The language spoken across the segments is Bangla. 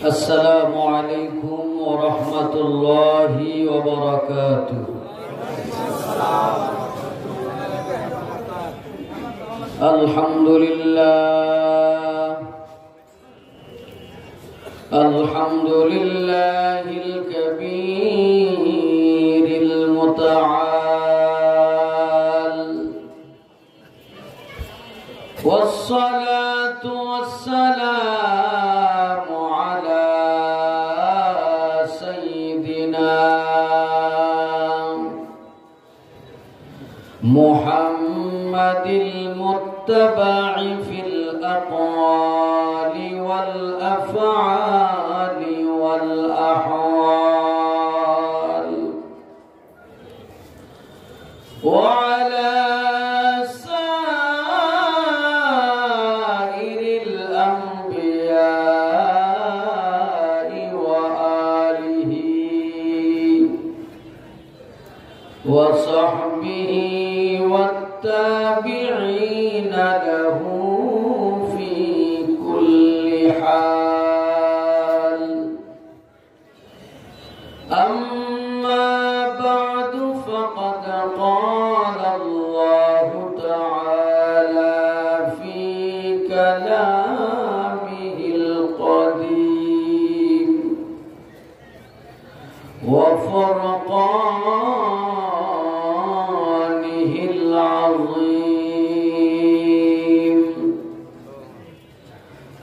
السلام عليكم ورحمة الله وبركاته. الحمد لله الكبير المتعال، والصلاة والسلام على سيدنا محمد المتبع في الأقوال والأفعال والأحوال، وعلى سائر الأنبياء وآله وصحبه والتابعين له في كل حال. أما بعد، فقد قال الله تعالى في كلامه القديم وفرقانه العظيم: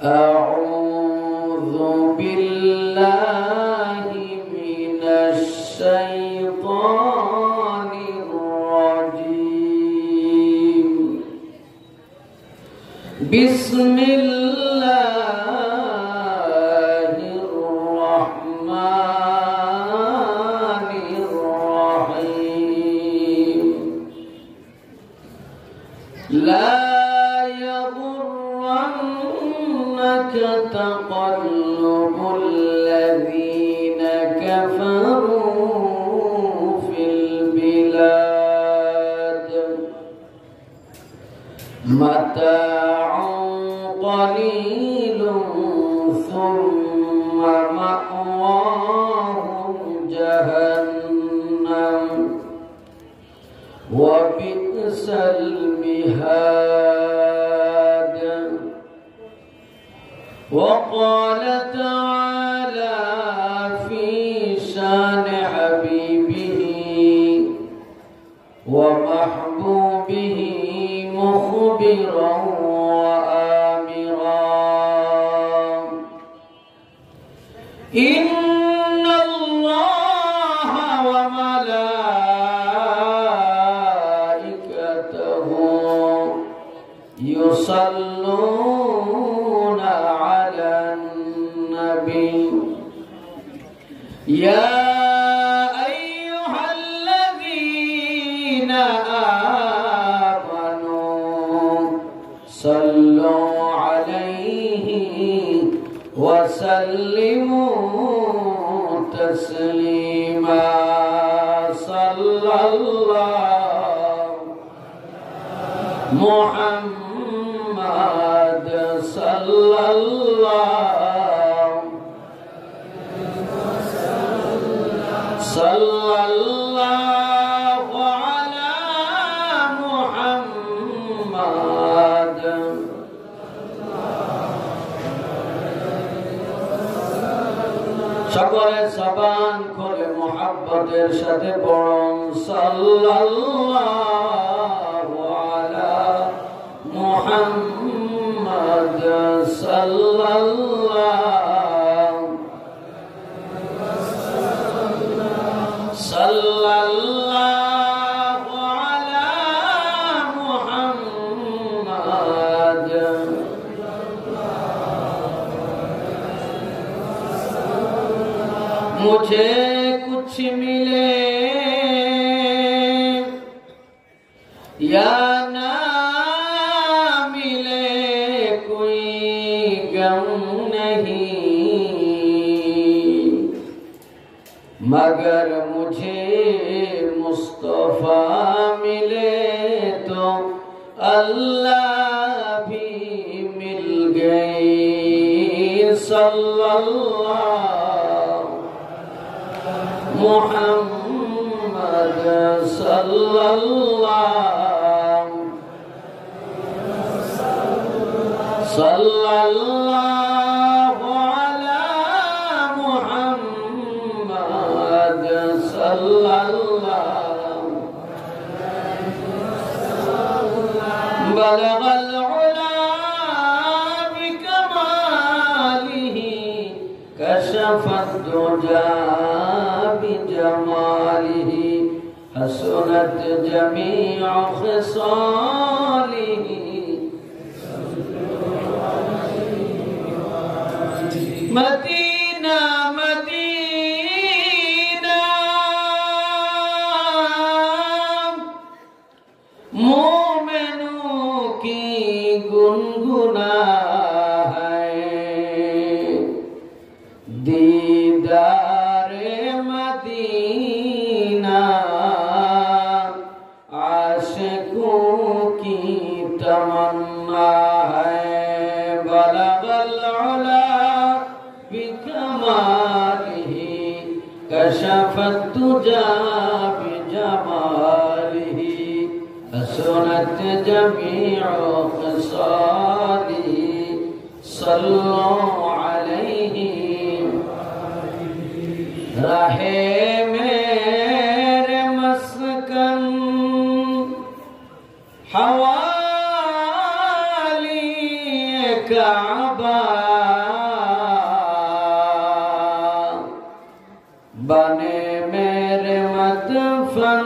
أعوذ بالله من الشيطان الرجيم. بسم الله الرحمن الرحيم. لا يغرنك تقلب الذين كفروا في البلاد، متاع قليل ثم مأواهم جهنم وبئس المهاد. وقال تعالى في شان حبيبه ومحبوبه مخبرا وآمرا: إن الله وملائكته يصلون على النبي يا أيها الذين آمنوا صلوا عليه وسلموا تسليما. صلى الله محمد صلى الله على محمد. সকলে জবান করে মুহাব্বতের সাথে পড়ুন: সাল্লাল্লাহু আলা মুহাম্মদ সাল্লাল্লাহু আলা মুহাম্মদ। मुझे कुछ मिले या ना मिले कोई गम नहीं, मगर मुझे मुस्तफा मिले तो अल्लाह भी मिल गई। sallallahu Muhammad sallallahu ala Muhammad sallallahu balagha al-ula bikamalihi kashafa ad-duja bijamalihi hasunat jami'u khisalihi Madina Madina मोमेनों की गुनगुना है दीदारे मदीना आशिकों की तमन्ना है बलगल उला बिकमालिही कशफत तुजा बिजमालिही हसनत जमीउ खसालिही सल्लु अलैहि रहे मेरे मस्कन हवाली काबा बने मेरे मदफन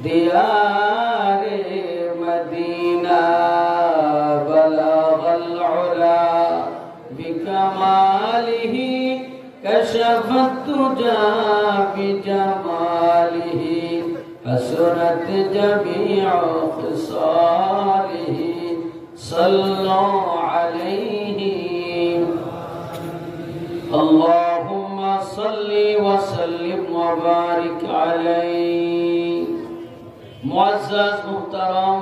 दियारे मदीना बलगल उला बिकमालिही कशफत तुजा बिजमालिही हसनत जमीउ खिसालिही सल्लु अलैहि अल्लाहुम्मा सल्ली व सल्लिम व बारिक अलैहि मुअज़्ज़ज़ मुहतरम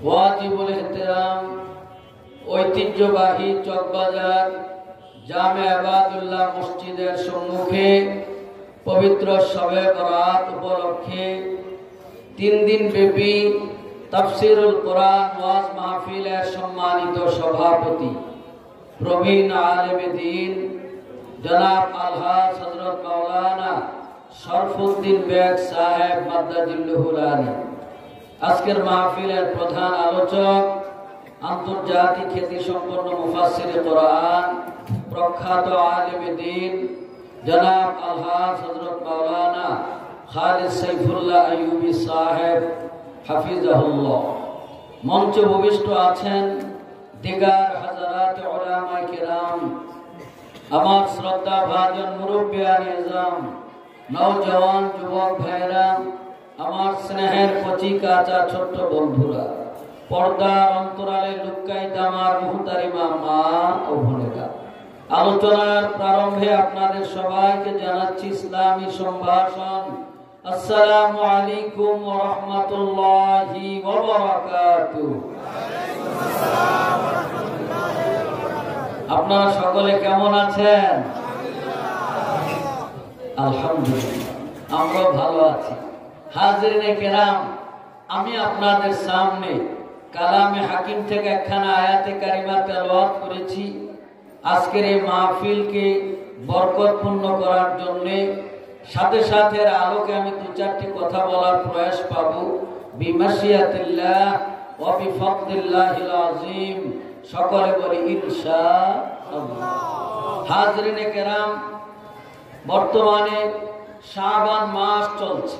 वाजिबुल एहतराम ঐতিহ্যবাহী চকবাজার জামে আবাদুল্লাহ মসজিদের সম্মুখে পবিত্র শবে বরাত উপলক্ষে 3 দিন ব্যাপী তাফসীরুল কোরআন ওয়াজ মাহফিলের সম্মানিত সভাপতি প্রবীণ আলেমে দ্বীন জনাব আলহাজ হযরত মাওলানা শরফুদ্দিন বেগ সাহেব মাদ্দাজিল্লুহুল আলী আজকের মাহফিলের প্রধান আলোচক আন্তর্জাতিক খ্যাতি সম্পন্ন মুফাসসিরে কোরআন প্রখ্যাত আলেমে দ্বীন জনাব আলহাজ হযরত মাওলানা খালিদ সাইফুল্লাহ আইয়ুবী সাহেব হাফিজাহুল্লাহ মঞ্চে উপবিষ্ট আছেন দিগার হাজারাত উলামায়ে কিরাম আমার শ্রদ্ধা ভাজন মুরব্বিয়ানে ইজম নওজওয়ান যুবক ভাইরা আমার স্নেহের কচি কাঁচা ছোট্ট বন্ধুরা পর্দার অন্তরালে লুক্কায়িত আমার মুহতারিমা মা ও বোনেরা আলোচনার প্রারম্ভে আপনাদের সবাইকে জানাচ্ছি ইসলামী সম্ভাষণ আসসালামু আলাইকুম ওয়া রাহমাতুল্লাহি ওয়া বারাকাতুহু আপনারা সকলে কেমন আছেন আলহামদুলিল্লাহ আমরা ভালো আছি হাজিরিনে কেরাম আমি আপনাদের সামনে কালামে হাকিম থেকে একখানা আয়াতে কারিমা তেলাওয়াত করেছি আজকের এই মাহফিলকে বরকতপূর্ণ করার জন্য সাথে সাথে আলোকে আমি 2-4টি কথা বলার প্রয়াস পাব বিমাশিয়াতিল্লাহ ওয়া বিফাদলিল্লাহিল আযীম সকলে বলি ইনশাআল্লাহ হাজিরিনে কেরাম বর্তমানে শাবান মাস চলছে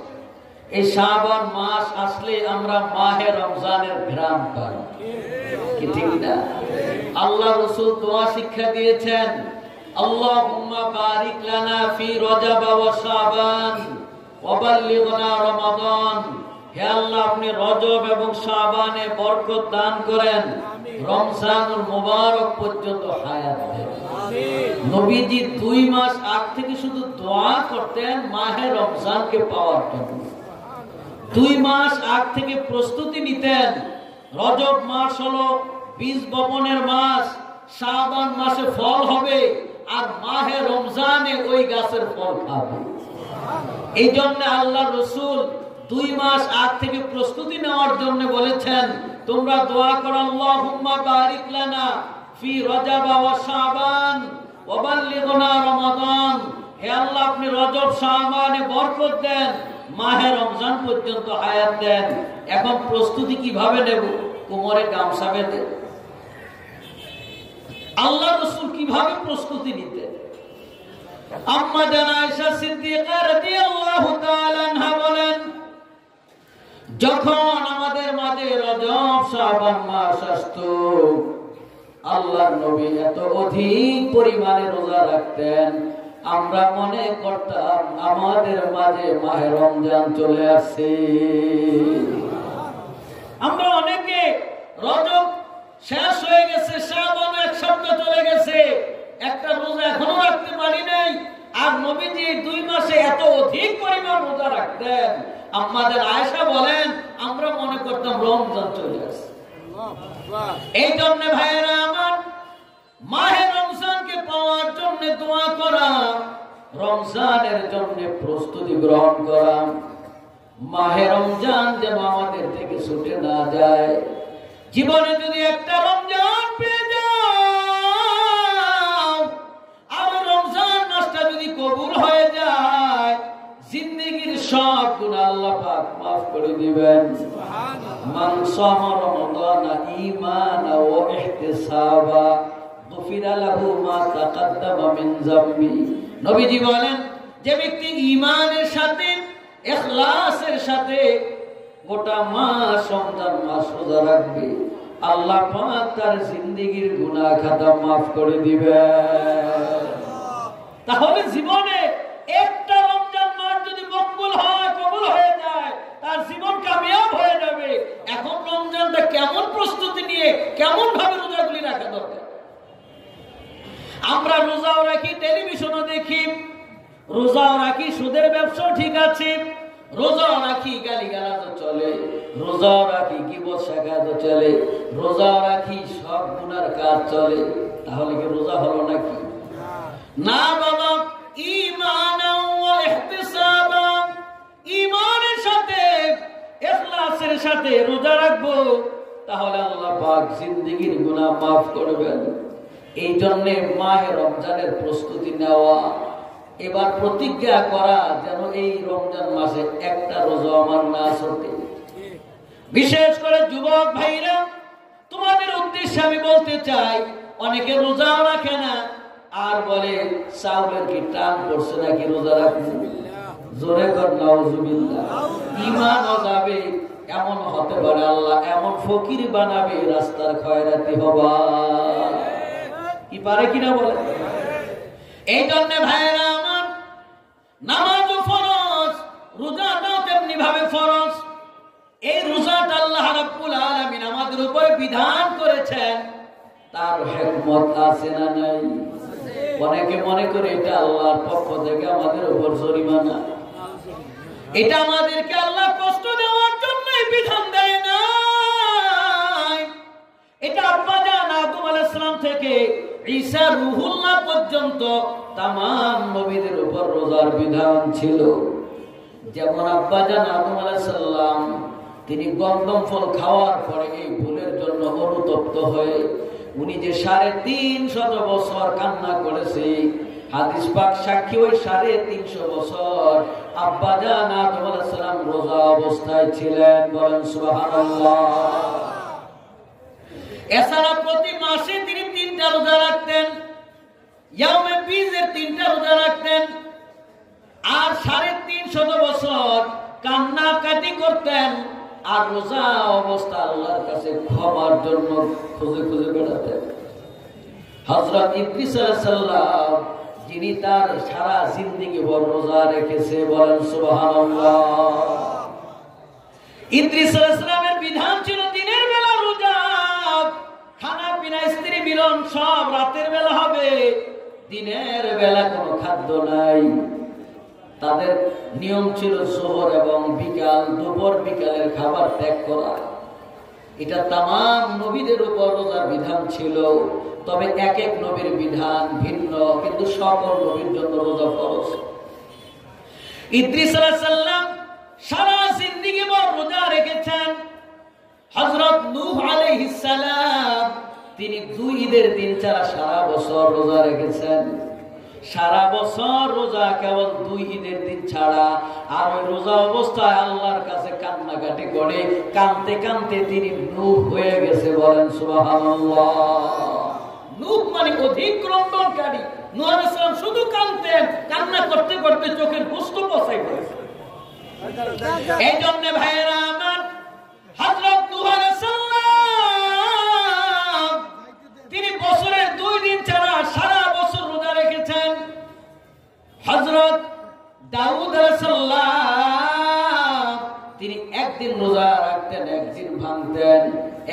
এই শাবান মাস আসলে আমরা মাহে রমজানের ঘ্রাণ পাই কি ঠিক না আল্লাহ রাসূল দোয়া শিক্ষা দিয়েছেন আল্লাহুম্মা বারিক লানা ফি রজব ওয়া শাবান ওয়া বাল্লিগনা রমাদান হে আল্লাহ আপনি রজব এবং শাবানে বরকত দান করেন রমজানুল মুবারক পর্যন্ত হায়াত দেন আমিন নবীজি 2 মাস আগ থেকে শুধু দোয়া করতেন মাহে রমজানকে পাওয়ার জন্য 2 মাস আগ থেকে প্রস্তুতি নিতেন রজব মাস হলো বীজ বপনের মাস শাবান মাসে ফল হবে আর মাহে রমজানে ওই গাছের ফল খাবে। এই জন্য আল্লাহ রসুল 2 মাস আগ থেকে প্রস্তুতি নেওয়ার জন্য বলেছেন, তোমরা দোয়া করো, আল্লাহুম্মা বারিক লানা ফি রজব ওয়া শাবান ওয়া বাল্লিগনা রমাদান। হে আল্লাহ, আপনি রজব শাবানে বরকত দেন, মাহে রমজান পর্যন্ত হায়াত দেন। এখন প্রস্তুতি কিভাবে নেব? কোমরে গামছা বেঁধে। আল্লাহ রাসূল কিভাবে প্রস্তুতি নিতেন? আম্মা জান আয়েশা সিদ্দিকা রাদিয়াল্লাহু তাআলা আনহা বলেন, যখন আমাদের মাঝে রজব শাবান মাস আসতো, আল্লাহর নবী এত অধিক পরিমাণে রোজা রাখতেন, আমরা মনে করতাম আমাদের মাঝে মাহে রমজান চলে আসছে। আমরা অনেকে রজব শেষ হয়ে গেছে, শাবান এক সপ্তাহ চলে গেছে, একটা রোজা এখনো রাখতে পারি নাই। আর নবীজি 2 মাসে এত অধিক পরিমাণ রোজা রাখতেন, আমাদের আয়েশা বলেন আমরা মনে করতাম রমজান চলে আসছে। এই জন্য ভাইয়েরা আমার, মাহে রমজানকে পাওয়ার জন্য দোয়া করা, রমজানের জন্য প্রস্তুতি গ্রহণ করা, মাহে রমজান যেন আমাদের থেকে ছুটে না যায়। জীবনে যদি একটা রমজান পেয়ে যাও আর রমজান মাসটা যদি কবুল হয়ে যায়, জিন্দেগীর সব গুনাহ আল্লাহ পাক মাফ করে দিবেন। মান সামা রমাদানা ঈমানা ওয়া ইহতিসাবা গুফিরা লাহু মা তাকাদ্দামা মিন যামবি। নবীজি বলেন, যে ব্যক্তি ঈমানের সাথে ইখলাসের সাথে গোটা মাস রমজান মাস রোজা রাখবে, আল্লাহ পাক তার জিন্দেগীর গুনাহ খাতা মাফ করে দিবেন। তাহলে জীবনে একটা রমজান মাস যদি মকবুল হয়, কবুল হয়ে যায়, তার জীবন কামিয়াব হয়ে যাবে। এখন রমজানটা কেমন প্রস্তুতি নিয়ে কেমন ভাবে রোজাগুলি রাখা দরকার। আমরা রোজাও রাখি, টেলিভিশনও দেখি, রোজাও রাখি, সুদের ব্যবসাও ঠিক আছে, রোজাও রাখি, গালিগালাজও চলে, রোজাও রাখি, গীবত শাকায়ত চলে, রোজাও রাখি, সব গুনার কাজ চলে। তাহলে কি রোজা হলো নাকি? না বাবা, ঈমানাও ওয়া ইহতিসাবা, ঈমানের সাথে ইখলাসের সাথে রোজা রাখবো, তাহলে আল্লাহ পাক জিন্দেগীর গুনাহ মাফ করবেন। এই জন্য মাহে রমজানের প্রস্তুতি নেওয়া, এবার প্রতিজ্ঞা করা যেন এই রমজান মাসে একটা রোজা আমার না ছুটে। বিশেষ করে যুবক ভাইরা, তোমাদের উদ্দেশ্যে আমি বলতে চাই, অনেকে রোজাও রাখে না আর বলে চাউলের কি টান পড়ছে নাকি রোজা রাখবো। জোরে কর নাউজুবিল্লাহ। ঈমানও যাবে, এমন হতে পারে আল্লাহ এমন ফকির বানাবে রাস্তার খয়রাতি হবা, কি পারে কিনা বলে। এই জন্য ভাইয়েরা আমার, নামাজও ফরজ, রোজাটাও তেমনি ভাবে ফরজ। এই রোজাটা আল্লাহ রাব্বুল আলামিন আমাদের উপরে বিধান করেছেন, তার হিকমত আছে না নাই? অনেকে মনে করে এটা আল্লাহর পক্ষ থেকে আমাদের উপর জরিমানা, এটা আমাদেরকে আল্লাহ কষ্ট দেওয়ার জন্য বিধান দেয় না। এটা আব্বা জান আদম আলাইহিস সালাম থেকে ঈসা রূহুল্লাহ পর্যন্ত तमाम নবীদের উপর রোজার বিধান ছিল। যেমন আব্বা জান আদম আলাইহিস সালাম, তিনি গন্ধম ফল খাওয়ার পরে এই ভুলের জন্য অনুতপ্ত হয়ে উনি যে 350 বছর কান্না করেছে, হাদিস পাক সাক্ষী, ওই 350 বছর আব্বা জান আদম আলাইহিস সালাম রোজা অবস্থায় ছিলেন। বলেন সুবহানাল্লাহ। এছাড়া প্রতি মাসে তিনি 3টা রোজা রাখতেন, ইয়াউমে বীজের 3টা রোজা রাখতেন, আর 350 বছর কান্নাকাটি করতেন, আর রোজা অবস্থা আল্লাহর কাছে ক্ষমার জন্য খুঁজে খুঁজে বেড়াতেন। হযরত ইদ্রিস আলাইহিস সালাম, যিনি তার সারা জিন্দেগি ভর রোজা রেখেছে, বলেন সুবহানাল্লাহ। ইদ্রিস আলাইহিস সালামের বিধান ছিল দিনের বেলা রোজা, খানা পিনা স্ত্রী মিলন সব রাতের বেলা হবে, দিনের বেলা কোনো খাদ্য নাই। তাদের নিয়ম ছিল জোহর এবং বিকাল, দুপুর বিকালের খাবার ত্যাগ করা। এটা তামাম নবীদের উপর রোজার বিধান ছিল, তবে এক এক নবীর বিধান ভিন্ন, কিন্তু সকল নবীর জন্য রোজা ফরজ। ইদ্রিস আলাইহিস সালাম সারা জিন্দেগি ভর রোজা রেখেছেন। হযরত নূহ আলাইহিস সালাম তিনি 2 ঈদের দিন ছাড়া সারা বছর রোজা রেখেছেন। সারা বছর রোজা, কেবল 2 ঈদের দিন ছাড়া। আর ওই রোজা অবস্থায় আল্লাহর কাছে কান্নাকাটি করে, কাঁদতে কাঁদতে তিনি নূহ হয়ে গেছে। বলেন সুবহানাল্লাহ। নূহ মানে অধিক ক্রন্দনকারী। নূহ আলাইহিস সালাম শুধু কাঁদতেন, কান্না করতে করতে চোখের গোস্ত পচাই পড়েছে। এই জন্য ভাইয়েরা আমার, হযরত নূহ আলাইহিস সালাম তিনি বছরের 2 দিন ছাড়া সারা বছর রোজা রেখেছেন। হযরত দাউদ আলাইহিস সালাম তিনি একদিন রোজা রাখতেন, একদিন ভাঙতেন,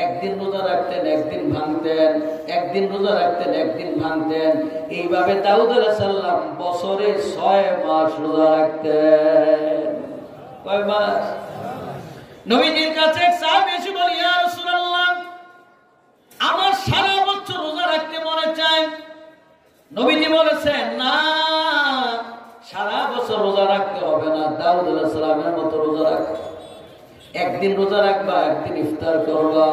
একদিন রোজা রাখতেন, একদিন ভাঙতেন, একদিন রোজা রাখতেন, একদিন ভাঙতেন। এইভাবে দাউদ আলাইহিস সালাম বছরে 6 মাস রোজা রাখতেন। কয় মাস? নবীজির কাছে এক সাহাবী এসে বলে, ইয়া রাসূলুল্লাহ, আমার সারা বছর রোজা রাখতে মনে চায়। নবীজি বলেছেন, না, সারা বছর রোজা রাখতে হবে না, দাউদ আলাইহিস সালামের মতো রোজা রাখ। একদিন রোজা রাখবা, একদিন ইফতার করবা,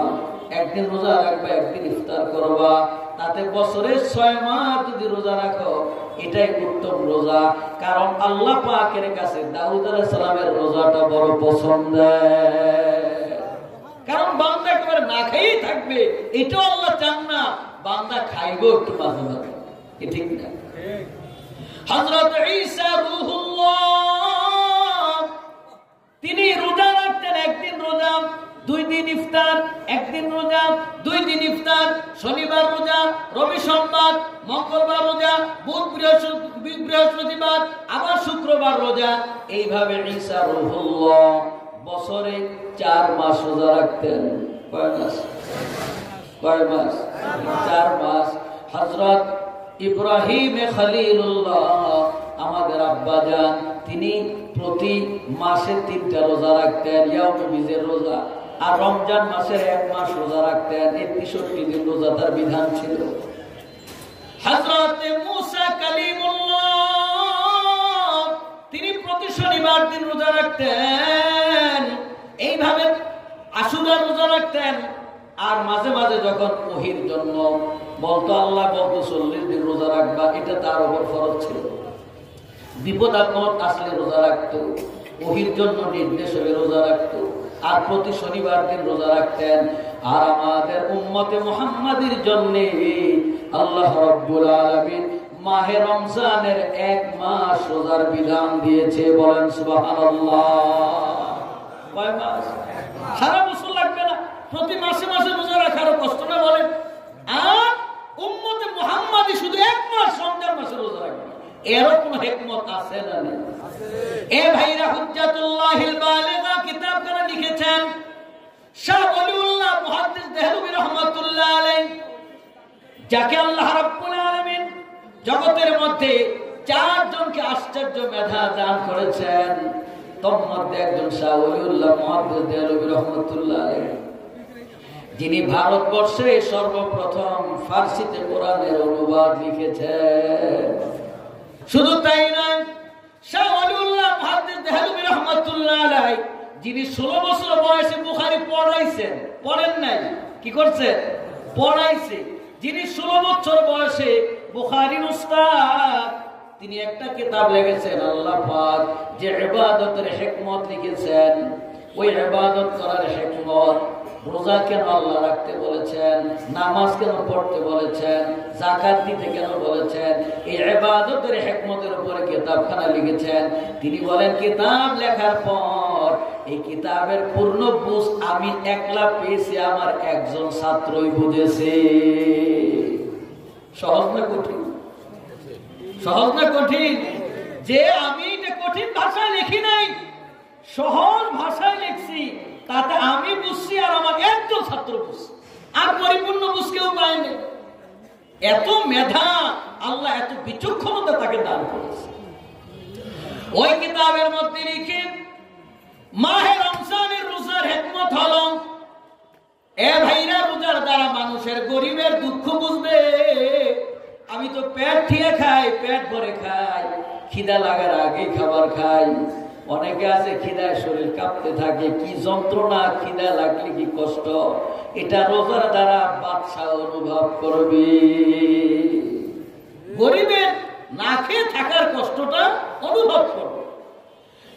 একদিন রোজা রাখবা, একদিন ইফতার করবা। তাতে বছরে 6 মাস যদি রোজা রাখো, এটাই উত্তম রোজা। কারণ আল্লাহ পাকের কাছে দাউদ আলাইহিস সালামের রোজাটা বড় পছন্দ। কারণ বান্দা একেবারে না খেয়েই থাকবে, এটাও আল্লাহ চান না। বান্দা খাইবো একটু মাঝে মাঝে, ঠিক না? হযরত ঈসা রূহুল্লাহ তিনি রোজা রাখতেন। একদিন রোজা, 2 দিন ইফতার, একদিন রোজা, 2 দিন ইফতার। শনিবার রোজা, রবি সোমবার, মঙ্গলবার রোজা, বুধ বৃহস্পতিবার, আবার শুক্রবার রোজা। এইভাবে ঈসা রূহুল্লাহ বছরে 4 মাস রোজা রাখতেন। কয় মাস? কয় মাস? 4 মাস। হযরত ইব্রাহিম খলিলুল্লাহ আমাদের আব্বাজান তিনি প্রতি মাসে 3টা রোজা রাখতেন, ইয়াউমে বীজের রোজা। আর রমজান মাসের 1 মাস রোজা রাখতেন। 63 দিন রোজা তার বিধান ছিল। হযরত মূসা কালিমুল্লাহ তিনি প্রতি শনিবার দিন রোজা রাখতেন। এইভাবে আশুরার রোজা রাখতেন। আর মাঝে মাঝে যখন ওহীর জন্য বলতো, আল্লাহ বলতো 40 দিন রোজা রাখবা, এটা তার উপর ফরজ ছিল। বিপদ আপদ আসলে রোজা রাখতো, ওহীর জন্য নির্দেশ হলে রোজা রাখতো। আর প্রতি শনিবার দিন রোজা রাখতেন। আর আমাদের উম্মতে মুহাম্মাদীর জন্য আল্লাহ রাব্বুল আলামিন মাহে রমজানের 1 মাস রোজার বিধান দিয়েছে। বলেন সুবহানাল্লাহ। কয় মাস? সারা বছর লাগবে না, প্রতি মাসে মাসে রোজা রাখারও কষ্ট না। বলেন, আর উম্মতে মুহাম্মাদী শুধু 1 মাস রমজান মাসে রোজা রাখবে, এরও কোনো হিকমত আছে না? এ ভাইরা, হুজ্জাতুল্লাহিল বালিগা কিতাব করে লিখেছেন শাহ ওলিউল্লাহ মুহাদ্দিস দেহলভী রাহমাতুল্লাহ আলাইহি, যাকে আল্লাহ রাব্বুল আলামিন জগতের মধ্যে 4 জনকে আশ্চর্য মেধা দান করেছেন। তোর মধ্যে একজন শাহ ওলিউল্লাহ মুহাদ্দিস দেহলভী রাহমাতুল্লাহ আলাইহি, যিনি ভারতবর্ষে সর্বপ্রথম ফার্সিতে কোরআনের অনুবাদ লিখেছেন। শুধু তাই নয়, শাহ ওলিউল্লাহ মুহাদ্দিস দেহলভী রাহমাতুল্লাহ আলাইহি যিনি 16 বছর বয়সে বুখারী পড়াইছেন, পড়েন নাই, কি করছেন? পড়াইছে। যিনি 16 বছর বয়সে বুখারীর উস্তাদ, তিনি একটা কিতাব লিখেছেন। আল্লাহ পাক যে ইবাদতের হিকমত লিখেছেন, ওই ইবাদত করার হিকমত, রোজা কেন আল্লাহ রাখতে বলেছেন, নামাজ কেন পড়তে বলেছেন, যাকাত দিতে কেন বলেছেন, এই ইবাদতের হিকমতের উপরে কিতাবখানা লিখেছেন। তিনি বলেন, কিতাব লেখার পর এই কিতাবের পূর্ণ বুঝ আমি একলা পেয়েছি, আমার একজন ছাত্রই বুঝেছে। সহজ না কঠিন? সহজ না কঠিন? যে আমি এটা কঠিন ভাষায় লিখি নাই, সহজ ভাষায় লিখছি, তাতে আমি বুঝছি আর আমার একজন ছাত্র বুঝছি, আর পরিপূর্ণ বুঝ কেউ পায়নি। এত মেধা আল্লাহ, এত বিচক্ষণতা তাকে দান করেছে। ওই কিতাবের মধ্যে লিখে মাহে রমজানের রোজার হিকমত হলো, এ ভাইরা, রোজার দ্বারা মানুষের গরিবের দুঃখ বুঝবে। আমি তো পেট ঠিয়ে খাই, পেট ভরে খাই, খিদা লাগার আগে খাবার খাই। অনেকে আছে খিদায় শরীর কাঁপতে থাকে, কি যন্ত্রণা, খিদা লাগলে কি কষ্ট, এটা রোজার দ্বারা বাদশা অনুভব করবে। গরিবের না খেয়ে থাকার কষ্টটা অনুভব করবে।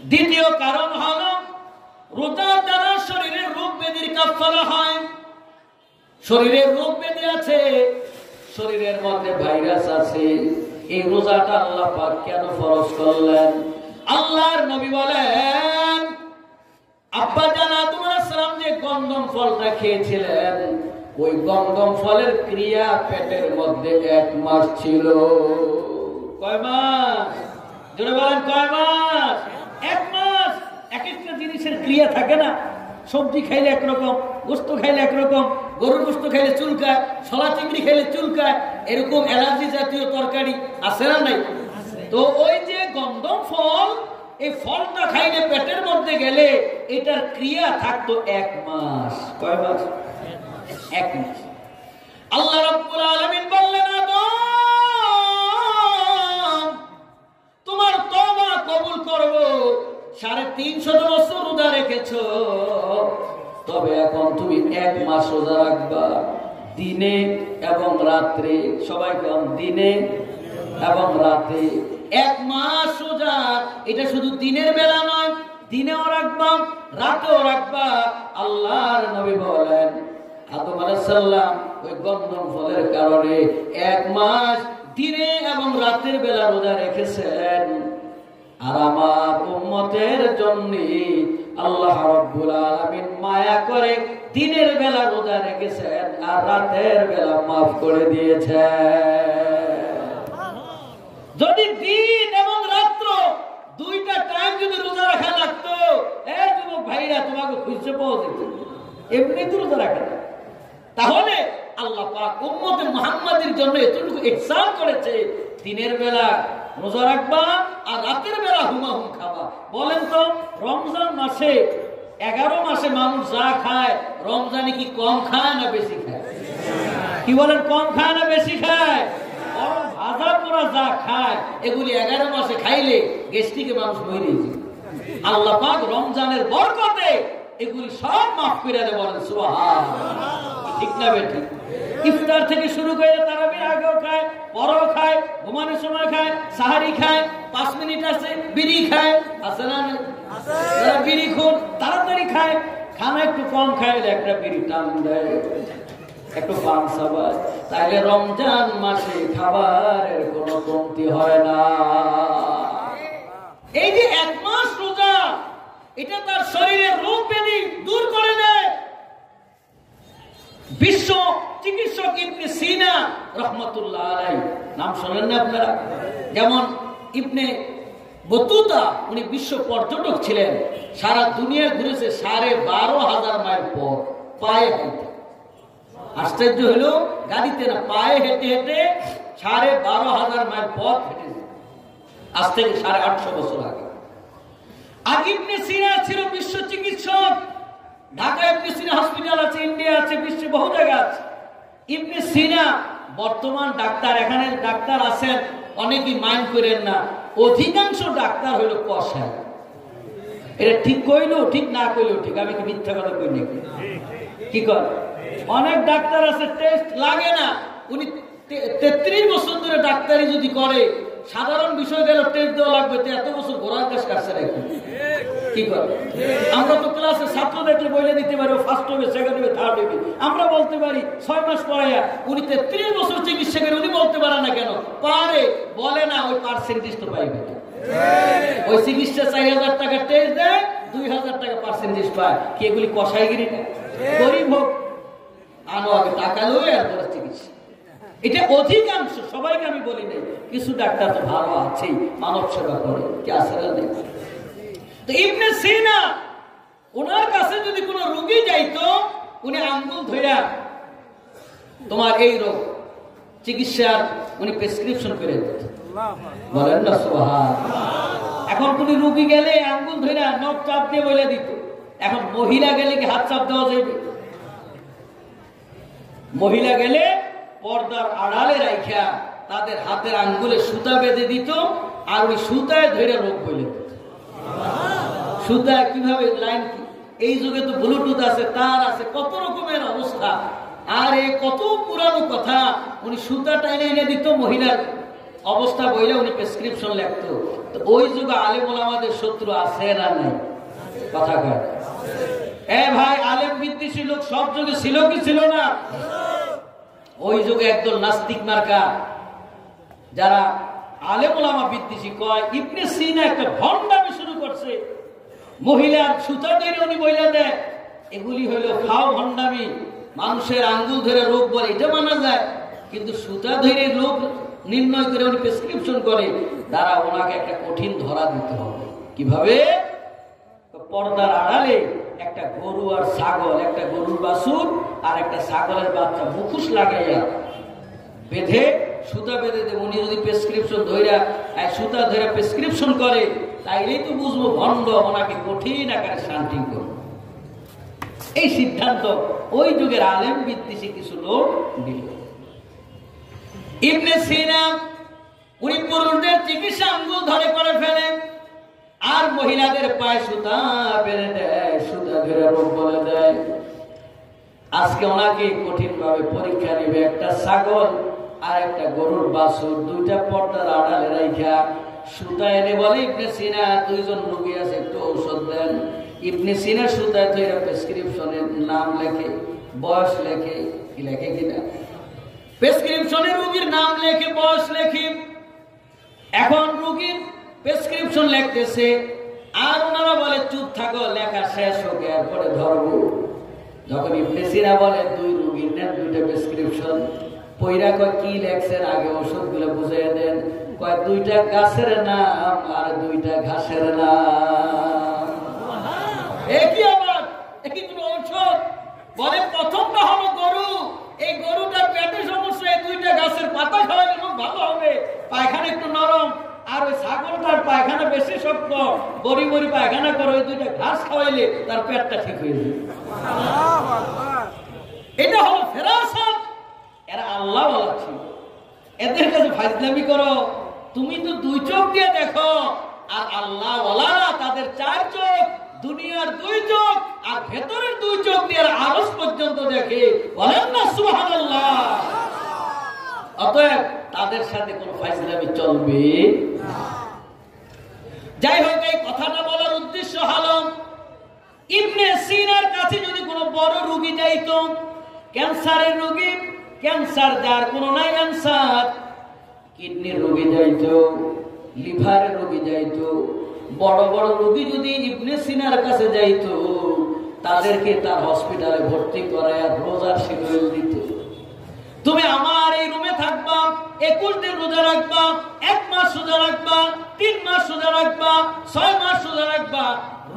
দ্বিতীয় কারণ হলো রোজার দ্বারা শরীরের রোগ ব্যাধির কাফারা হয়। শরীরের রোগ ব্যাধি আছে, শরীরের মধ্যে ভাইরাস আছে। এই রোজাটা আল্লাহ পাক কেন ফরজ করলেন? আল্লাহর নবী বলেন, আব্বা জান আদম আলাইহিস সালাম যে গন্ধম ফলটা খেয়েছিলেন, ওই গন্ধম ফলের ক্রিয়া পেটের মধ্যে 1 মাস ছিল। কয় মাস? জোরে বলেন, কয় মাস? 1 মাস। এক একটা জিনিসের ক্রিয়া থাকে না। সবজি খাইলে একরকম, গোস্ত খাইলে একরকম, গরুর গোস্ত খাইলে চুলকায়, ছলা চিংড়ি খাইলে চুলকায়, এরকম অ্যালার্জি জাতীয় তরকারি আছে না নাই? তো ওই যে গন্ধম ফল, এই ফলটা খাইলে পেটের মধ্যে গেলে এটার ক্রিয়া থাকতো 1 মাস। কয় মাস? 1 মাস। আল্লাহ রাব্বুল আলামিন বললেন, আদম, তোমার তওবা কবুল করব। 350 বছর রোজা রেখেছো, তবে এখন তুমি 1 মাস রোজা রাখবা, দিনে এবং রাত্রে। সবাই কোন? দিনে এবং রাতে 1 মাস রোজা। এটা শুধু দিনের বেলা নয়, দিনেও রাখবা, রাতেও রাখবা। আল্লাহর নবী বলেন, আদম আলাইহিস সালাম ওই গন্ধম ফলের কারণে 1 মাস দিনে এবং রাতের বেলা রোজা রেখেছেন। আর আমার উম্মতের জন্য আল্লাহ রাব্বুল আলামিন মায়া করে দিনের বেলা রোজা রেখেছেন আর রাতের বেলা মাফ করে দিয়েছেন। যদি দিন এবং রাত্র দুইটা টাইম যদি রোজা রাখা লাগতো, এই যুবক ভাইরা, তোমাকে খুঁজে পাওয়া যেত। এমনি তো রোজা রাখা, তাহলে আল্লাহ পাক উম্মতে মুহাম্মাদের জন্য এতটুকু ইহসান করেছে, দিনের বেলা রোজা রাখবা আর রাতের বেলা হুমাহুম খাবা। বলেন তো, রমজান মাসে 11 মাসে মানুষ যা খায়, রমজানে কি কম খায় না বেশি খায়? কি বলেন, কম খায় না বেশি খায়? ভাজা পোড়া যা খায়, এগুলি 11 মাসে খাইলে গ্যাস্ট্রিকে মানুষ মরে যায়। আল্লাহ পাক রমজানের বরকতে এগুলি সব মাফ করে দেয়। বলেন সুবহানাল্লাহ। ঠিক না বেটি? ইফতার থেকে শুরু করে তারাবির আগেও খায়, পরেও খায়, ঘুমানোর সময় খায়, সাহারি খায়, 5 মিনিট আছে বিড়ি খায়, আছে না? যারা বিড়ি খুব তাড়াতাড়ি খায়, খানা একটু কম খায়, একটা বিড়ি টান দেয়, একটু পান সাবাস। তাইলে রমজান মাসে খাবারের কোনো কমতি হয় না। এই যে 1 মাস রোজা, এটা তার শরীরের রোগ ব্যাধি দূর করে দেয়। বিশ্ব চিকিৎসক ইবনে সিনা রহমতুল্লাহ আলাইহি, নাম শুনেন না আপনারা? যেমন ইবনে বতুতা, উনি বিশ্ব পর্যটক ছিলেন, সারা দুনিয়া ঘুরেছে 12,500 মাইল পথ পায়ে হেঁটে। আশ্চর্য হলো, গাড়িতে না, পায়ে হেঁটে হেঁটে 12,500 মাইল পথ হেঁটেছে, আজ থেকে 850 বছর আগে। আর ইবনে সিনা ছিল বিশ্ব চিকিৎসক। ঢাকা ইবনে সিনা হসপিটাল আছে, ইন্ডিয়া আছে, বিশ্বে বহু জায়গা আছে। ইবনে সিনা বর্তমান ডাক্তার। এখানে ডাক্তার আছেন, অনেকেই মাইন্ড করেন না, অধিকাংশ ডাক্তার হইল কষায়। এটা ঠিক কইলেও ঠিক, না কইলেও ঠিক। আমি কি মিথ্যা কথা কই নাকি? কি কর? অনেক ডাক্তার আছে টেস্ট লাগে না, উনি 33 বছর ধরে ডাক্তারি যদি করে, সাধারণ বিষয় গেল টেস্ট দেওয়া লাগবে, এত বছর ঘোরার কাজ কাটছে নাকি? কি করে? আমরা তো ক্লাসে ছাত্র দেখলে বলে দিতে পারি, ফার্স্ট হবে, সেকেন্ড হবে, থার্ড হবে। আমরা বলতে পারি 6 মাস পড়াইয়া, উনি 33 বছর চিকিৎসা করে, উনি বলতে পারে না কেন? পারে, বলে না, ওই পার্সেন্টেজ তো পাইবে। ওই চিকিৎসা 4,000 টাকা টেস্ট দেয়, 2,000 টাকা পার্সেন্টেজ পায়। কি এগুলি কষাইগিরি না? গরিব হোক, আনো আগে টাকা লই আর করে চিকিৎসা। এটা অধিকাংশ, সবাইকে আমি বলি নাই, কিছু ডাক্তার তো ভালো আছেই, মানব সেবা করে, কি আছে না? তো ইবনে সিনা, ওনার কাছে যদি কোনো রোগী যাইতো, উনি আঙ্গুল ধইরা তোমার এই রোগ চিকিৎসার উনি প্রেসক্রিপশন করে দিত। বলেন না সুবহানাল্লাহ। এখন কোন রোগী গেলে আঙ্গুল ধইরা নখ চাপ দিয়ে বলে দিত। এখন মহিলা গেলে কি হাত চাপ দেওয়া যাবে? মহিলা গেলে পর্দার আড়ালে রাইখা তাদের হাতের আঙ্গুলে সুতা বেঁধে দিত, আর ওই সুতায় ধরে রোগ বলে দিত। সুতা কিভাবে লাইন, এই যুগে তো ব্লুটুথ আছে, তার আছে, কত রকমের অবস্থা। আর এই কত পুরানো কথা, উনি সুতা টাইনে এনে দিত, মহিলার অবস্থা বইলে উনি প্রেসক্রিপশন লিখত। তো ওই যুগে আলেম ওলামাদের শত্রু আছে না নাই? কথা কয় ভাই, আলেম বিদ্বেষী লোক সব যুগে ছিল কি ছিল না? ওই যুগে একদল নাস্তিক মার্কা যারা আলেম ওলামা বিদ্বেষী কয়, ইবনে সিনা একটা ভণ্ডামি শুরু করছে, মহিলার সুতা ধরে উনি বইলা দেয়। এগুলি হইল খাও ভণ্ডামি। মানুষের আঙ্গুল ধরে রোগ বলে এটা মানা যায়, কিন্তু সুতা ধরে রোগ নির্ণয় করে উনি প্রেসক্রিপশন করে, তারা ওনাকে একটা কঠিন ধরা দিতে হবে। কিভাবে? পর্দার আড়ালে একটা গরু আর ছাগল, একটা গরুর বাছুর আর একটা ছাগলের বাচ্চা মুখোশ লাগাইয়া বেঁধে সুতা বেঁধে দেব। উনি যদি প্রেসক্রিপশন ধরে সুতা ধরে প্রেসক্রিপশন করে, তাইলেই তো বুঝবো ভণ্ড, ওনাকে কঠিন আকারে শান্তি করবো। এই সিদ্ধান্ত ওই যুগের আলেম বিদ্বেষী কিছু লোক দিল। ইবনে সিনা উনি পুরুষদের চিকিৎসা আঙ্গুল ধরে করে ফেলে, আর মহিলাদের পায়ে সুতা বেঁধে দেয়, সুতা ধরে রোগ বলে দেয়। আজকে ওনাকে কঠিন ভাবে পরীক্ষা নেবে। একটা ছাগল আর একটা গরুর বাছুর, দুইটা পর্দার আড়ালে রাইখা সুতা এনে বলে, ইবনে সিনা দুইজন রোগী আছে, একটু ঔষধ দেন। ইবনে সিনা সুতা ধরে প্রেসক্রিপশনের নাম লেখে, বয়স লেখে, কি লেখে কিনা, প্রেসক্রিপশনে রোগীর নাম লেখে, বয়স লেখে। এখন রোগীর প্রেসক্রিপশন লিখতেছে, আর ওনারা বলে চুপ থাকো, লেখা শেষ হোক, এরপরে ধরবো। যখন ইবনে সিনা বলে দুই রোগীর নেন দুইটা প্রেসক্রিপশন, পয়রা কয় কি লেখছেন, আগে ওষুধগুলো বুঝিয়ে দেন। কয় দুইটা গাছের নাম আর দুইটা ঘাসের নাম। একই আবার, একই কোনো ঔষধ। বলে প্রথমটা হলো গরু, এই গরুটার পেটে সমস্যা, এই দুইটা গাছের পাতা খাওয়ালে খুব ভালো হবে, পায়খানা একটু নরম। আর ওই ছাগলটার পায়খানা বেশি শক্ত, বড়ি বড়ি পায়খানা করে, ওই দুইটা ঘাস খাওয়াইলে তার পেটটা ঠিক হয়ে যাবে। এটা হলো ফেরাসত। এরা আল্লাহ ওয়ালা ছিল। এদের কাছে ফাজলামি করো, তুমি তো দুই চোখ দিয়ে দেখো, আর আল্লাহ ওয়ালারা তাদের চার চোখ, দুনিয়ার দুই চোখ আর ভেতরের দুই চোখ দিয়ে আরশ পর্যন্ত দেখে। বলেন না সুবহানাল্লাহ। অতএব তাদের সাথে কোন ফাজলামি চলবে না। যাই হোক, এই কথাটা বলার উদ্দেশ্য হলো, ইবনে সিনার কাছে যদি কোনো বড় রোগী যাইতো, ক্যান্সারের রোগী, ক্যান্সার যার কোনো নাই ক্যান্সার, কিডনির রোগী যাইতো, লিভারের রোগী যাইতো, বড় বড় রোগী যদি ইবনে সিনার কাছে যাইতো, তাদেরকে তার হসপিটালে ভর্তি করায় রোজার শিডিউল দিত। তুমি আমার এই রুমে থাকবা, 21 দিন রোজা রাখবা, 1 মাস রোজা রাখবা, 3 মাস রোজা রাখবা, 6 মাস রোজা রাখবা।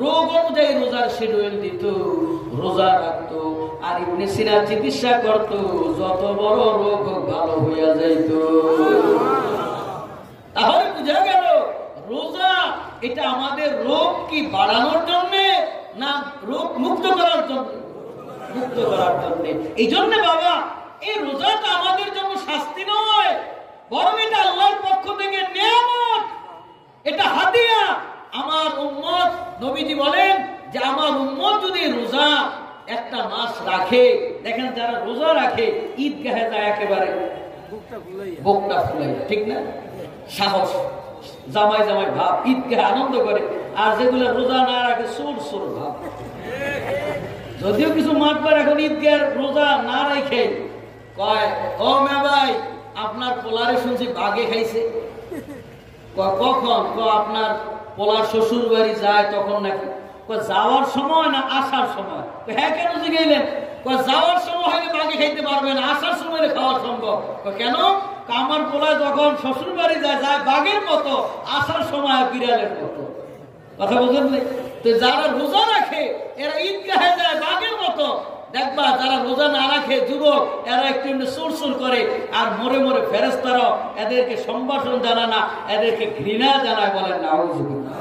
রোগ অনুযায়ী রোজার শিডিউল দিত, রোজা রাখতো, আর ইবনে সিনা চিকিৎসা করত। যত বড় রোগ হোক ভালো হইয়া যাইত। তাহলে বুঝা গেল, রোজা এটা আমাদের রোগ কি বাড়ানোর জন্য না রোগ মুক্ত করার জন্য? মুক্ত করার জন্য। এই জন্য বাবা, এই রোজাটা আমাদের জন্য শাস্তি নয়, বরং এটা আল্লাহর পক্ষ থেকে নিয়ামত, এটা হাদিয়া। আমার উম্মত, নবীজি বলেন যে আমার উম্মত যদি রোজা একটা মাস রাখে, দেখেন যারা রোজা রাখে ঈদগাহে যায় একেবারে বুকটা ফুলাইয়া, ঠিক না? সাহস, জামাই জামাই ভাব, ঈদগাহে আনন্দ করে। আর যেগুলো রোজা না রাখে সোর সোর ভাব। যদিও কিছু মাতবার এখন ঈদগাহের রোজা না রেখে কয়, ও মে ভাই আপনার পোলারে শুনছি বাঘে খাইছে। কখন? আপনার পোলার শ্বশুর বাড়ি যায় তখন নাকি? যাওয়ার সময় না আসার সময়? হ্যাঁ, কেন জিগাইলেন? যাওয়ার সময় হলে বাঘে খাইতে পারবেন, আসার সময় খাওয়া সম্ভব। কেন? আমার পোলা যখন শ্বশুর বাড়ি যায় যায় বাঘের মতো, আসার সময় বিড়ালের মতো। কথা বুঝলেন? তো যারা রোজা রাখে এরা ঈদগাহে যায় বাঘের মতো। দেখবা যারা রোজা না রাখে যুবক, এরা একটু সুর সুর করে, আর মরে মরে ফেরেশতারা এদেরকে সম্ভাষণ জানায় না, এদেরকে ঘৃণা জানায়। বলেন নাউযুবিল্লাহ।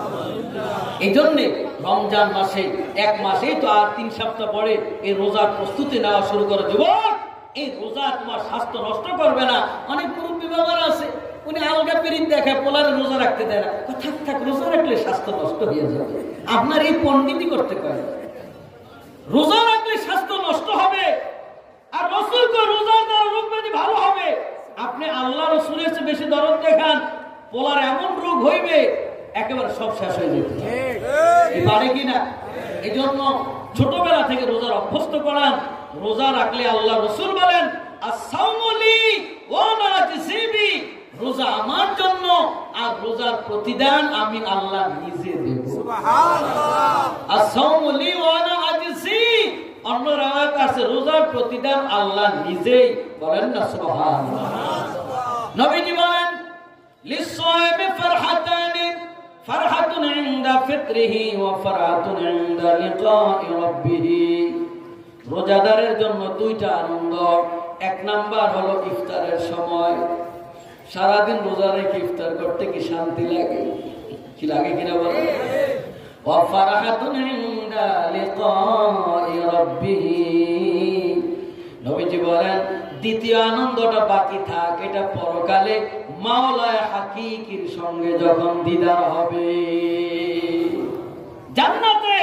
এই জন্যে রমজান মাসে 1 মাসেই তো আর 3 সপ্তাহ পরে এই রোজার প্রস্তুতি নেওয়া শুরু করে। যুবক এই রোজা তোমার স্বাস্থ্য নষ্ট করবে না। অনেক মুরব্বী বাবার আছে, উনি আলগা পিরিত দেখায়, পোলারে রোজা রাখতে দেয় না, থাক থাক রোজা রাখলে স্বাস্থ্য নষ্ট হয়ে যাবে। আপনার এই পণ্ডিতি করতে পারে, রোজা রাখলে স্বাস্থ্য নষ্ট হবে, আর রসুল কো রোজার দ্বারা রোগ ব্যাধি ভালো হবে। আপনি আল্লাহ রসুলের চেয়ে বেশি দরদ দেখান, পোলার এমন রোগ হইবে একেবারে সব শেষ হয়ে যেতে পারে কিনা। এই জন্য ছোটবেলা থেকে রোজার অভ্যস্ত করান। রোজা রাখলে আল্লাহ রসুল বলেন রোজা আমার জন্য, আর রোজার প্রতিদান আমি আল্লাহ নিজে দেব। অন্য রাওয়ায়াত আছে রোজার প্রতিদান আল্লাহ নিজেই, বলেন না সুবহানাল্লাহ। নবীজি বলেন লিস-সায়মি ফারহাতানি, ফারহাতুন ইনদা ফিত্রিহি ওয়া ফারহাতুন ইনদা লিকাই রাব্বিহি। রোজাদারের জন্য দুইটা আনন্দ। এক নাম্বার হলো ইফতারের সময়। সারাদিন রোজা রেখে ইফতার করতে কি শান্তি লাগে, কি লাগে কিনা বলেন। ওয়া ফারহাতুন ইনদা লিকাই রাব্বিহি। নবীজি বলেন দ্বিতীয় আনন্দটা বাকি থাক, এটা পরকালে মাওলায়ে হাকিকির সঙ্গে যখন দিদার হবে। জান্নাতে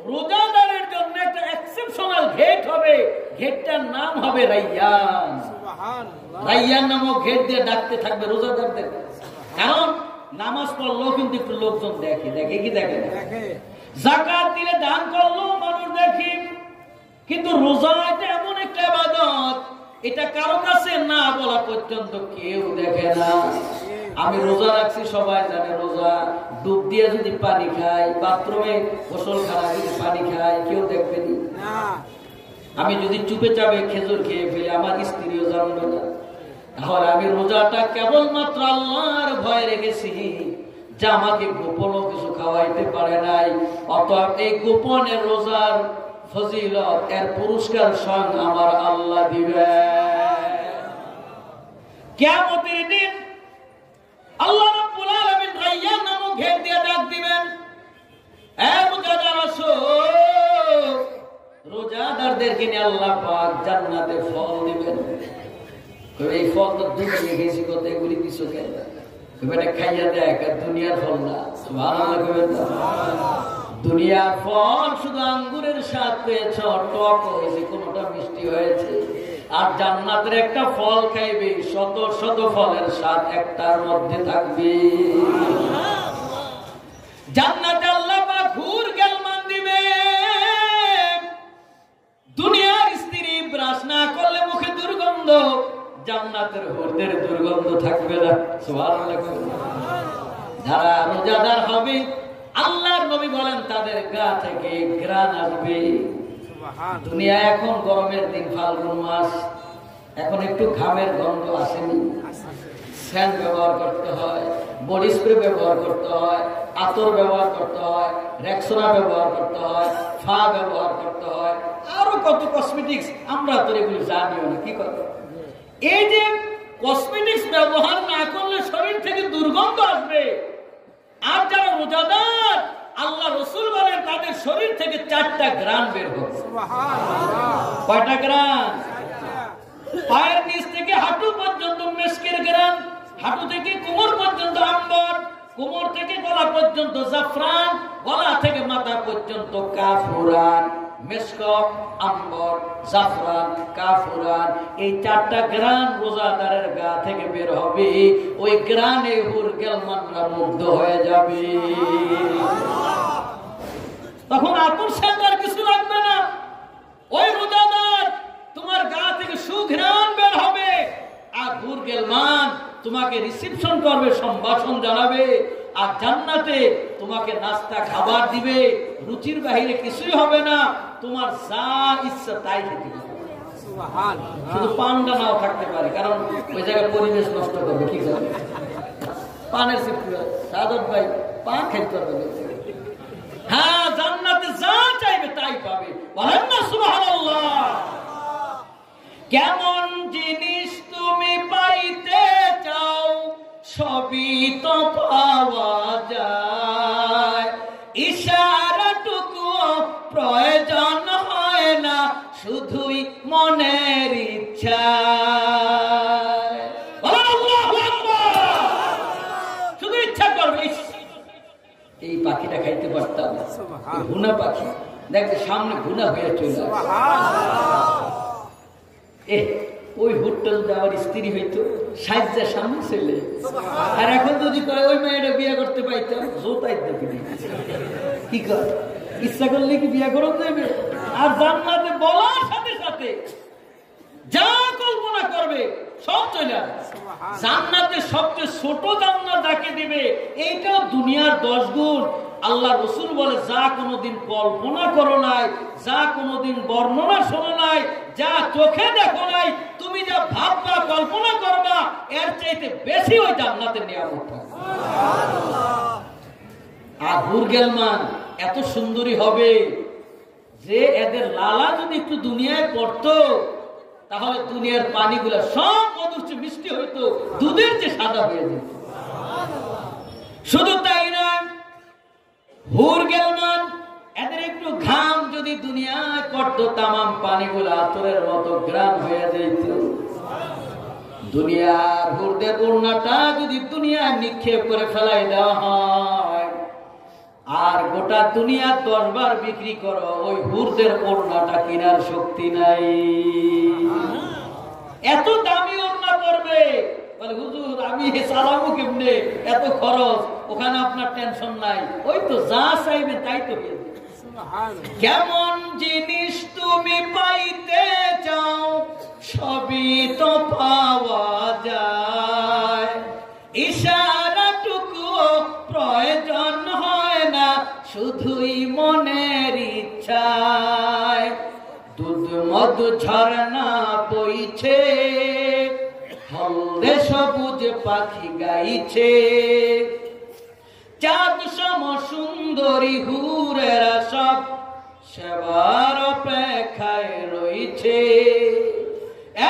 রোজাদারের জন্য একটা এক্সেপশনাল গেট হবে, গেটটার নাম হবে রাইয়ান। রাইয়ান নামক গেট দিয়ে ডাকতে থাকবে রোজাদারদের। কারণ নামাজ পড়লেও কিন্তু একটু লোকজন দেখে, দেখে কি দেখে না, যাকাত দিলে দান করলেও মানুষ দেখে, কিন্তু রোজা এটা এমন একটা ইবাদত, এটা কারো কাছে না বলা পর্যন্ত কেউ দেখে না। আমি রোজা রাখছি সবাই জানে, রোজা ডুব দিয়ে যদি পানি খাই, বাথরুমে গোসলখানা যদি পানি খাই, কেউ দেখবে না। আমি যদি চুপে চাপে খেজুর খেয়ে ফেলি, আমার স্ত্রীও জানবে না। তাহলে আমি রোজাটা কেবলমাত্র আল্লাহর ভয় রেখেছি, যা আমাকে গোপনও কিছু খাওয়াইতে পারে নাই। অতএব এই গোপনের রোজার ফজিলত, এর পুরস্কার স্বয়ং আমার আল্লাহ দিবে। কিয়ামতের দিন আল্লাহ রাব্বুল আলামিন রাইয়ান নামক গেট দিয়ে ডাক দিবেন, এ রোজাদার আসো। রোজাদারদেরকে নিয়ে আল্লাহ পাক জান্নাতে ফল দিবেন। এই ফল তো দুনিয়া গেছি কত, এগুলি কিছু কেন এটা খাইয়া দেখ, দুনিয়ার ফল না। সুবহানাল্লাহ কইবেন না। দুনিয়ার ফল শুধু আঙ্গুরের স্বাদ পেয়েছ, টক হয়েছে, কোনটা মিষ্টি হয়েছে। আর জান্নাতের একটা ফল খাইবে, শত শত ফলের স্বাদ একটার মধ্যে থাকবে। জান্নাতে আল্লাহ পাক হুর গেলমান দিবে। দুনিয়ার স্ত্রী ব্রাশ না করলে মুখে দুর্গন্ধ, জান্নাতের হুরদের দুর্গন্ধ থাকবে না। সুবহানাল্লাহ। যারা রোজাদার হবে আল্লাহর নবী বলেন তাদের গা থেকে ঘ্রাণ আসবে। দুনিয়া এখন গরমের দিন, ফাল্গুন মাস, এখন একটু ঘামের গন্ধ আসেনি। স্যান্ড ব্যবহার করতে হয়, বডি স্প্রে ব্যবহার করতে হয়, আতর ব্যবহার করতে হয়, রেক্সোনা ব্যবহার করতে হয়, ফা ব্যবহার করতে হয়, আরো কত কসমেটিক্স আমরা তো এগুলো জানিও না। কি করবো, এই যে কসমেটিক্স ব্যবহার না করলে শরীর থেকে দুর্গন্ধ আসবে। আর যারা রোজাদার, আল্লাহ রসুল বলেন তাদের শরীর থেকে 4টা ঘ্রাণ বের হবে। কয়টা ঘ্রাণ? পায়ের নিচ থেকে হাঁটু পর্যন্ত মেশকের ঘ্রাণ, হাঁটু থেকে কোমর পর্যন্ত আম্বর, কোমর থেকে গলা পর্যন্ত জাফরান, গলা থেকে মাথা পর্যন্ত কাফুরান। মেশক, আম্বর, জাফরান, কাফুরান, এই 4টা ঘ্রাণ রোজাদারের গা থেকে বের হবে। ওই ঘ্রাণে হুর গেলমানরা মুগ্ধ হয়ে যাবে। তখন আতর সেন্টার কিছু লাগবে না। ওই রোজাদার তোমার গা থেকে সুঘ্রাণ বের হবে, আর হুর গেলমান তোমাকে রিসিপশন করবে, সম্ভাষণ জানাবে। আর জান্নাতে তোমাকে নাস্তা খাবার দিবে, রুচির বাহিরে কিছুই হবে না, তোমার যা ইচ্ছা তাই খেতে হবে। শুধু পানটা নাও থাকতে পারে, কারণ ওই জায়গায় পরিবেশ নষ্ট করবে। কি করবে, পানের সাদত ভাই পান খেতে পারবে। হ্যাঁ, জান্নাতে যা চাইবে তাই পাবে। বলেন না সুবহানাল্লাহ। কেমন জিনিস তুমি পাইতে চাও, সবই তো পাওয়া যায়। ইশারাটুকু প্রয়োজন হয় না, শুধুই মনের ইচ্ছা পারতাম না। ঘুনা পাখি দেখতে সামনে ঘুনা হয়ে চলে ওই হুটটা যদি আমার স্ত্রী হইতো সাইজটা সামনে ছেলে, আর এখন যদি কয় ওই মেয়েটা বিয়ে করতে পাইতাম জোতাই দেখি কি কর ইচ্ছা করলে কি বিয়ে করো দেবে। আর জান্নাতে বলার সাথে সাথে যা কল্পনা করবে সব চলে আসবে। জান্নাতে সবচেয়ে ছোট জান্নাত যাকে দিবে এইটাও দুনিয়ার 10 গুণ। আল্লাহ রসুল বলে যা কোনোদিন কল্পনা করো নাই, যা কোনোদিন বর্ণনা শোনো নাই, যা চোখে দেখো নাই, তুমি যা ভাববা কল্পনা করবা এর চাইতে বেশি ওই জান্নাতের নিয়ামত থাকবে। আর হুরগেলমান এত সুন্দরী হবে যে এদের লালা যদি একটু দুনিয়ায় পড়তো তাহলে দুনিয়ার পানিগুলা সব অদৃশ্য মিষ্টি হইতো, দুধের যে সাদা হয়ে যেত। শুধু তাই না, হুরগেলমান এদের একটু ঘাম যদি দুনিয়ায় পড়তো তামাম পানিগুলা আতরের মতো গ্রাম হয়ে যেত। দুনিয়ার হুরদের ওড়নাটা যদি দুনিয়ায় নিক্ষেপ করে ফেলাই দেওয়া হয় আর গোটা দুনিয়া 10 বার বিক্রি করো, ওই হুরদের ওড়নাটা কেনার শক্তি নাই। এত দামি ওড়না পড়বে, বলে হুজুর আমি চালাবো কেমনে, এত খরচ, ওখানে আপনার টেনশন নাই, ওই তো যা চাইবেন তাই তো পেয়ে। কেমন জিনিস তুমি পাইতে চাও সবই তো পাওয়া যায়, ইশারাটুকু প্রয়োজন হয় না শুধুই মনের ইচ্ছায়। দুধ মধু ঝরনা বইছে, হলদে সবুজ পাখি গাইছে, চাঁদ সম সুন্দরী হুরেরা সব সেবার অপেক্ষায় রয়েছে।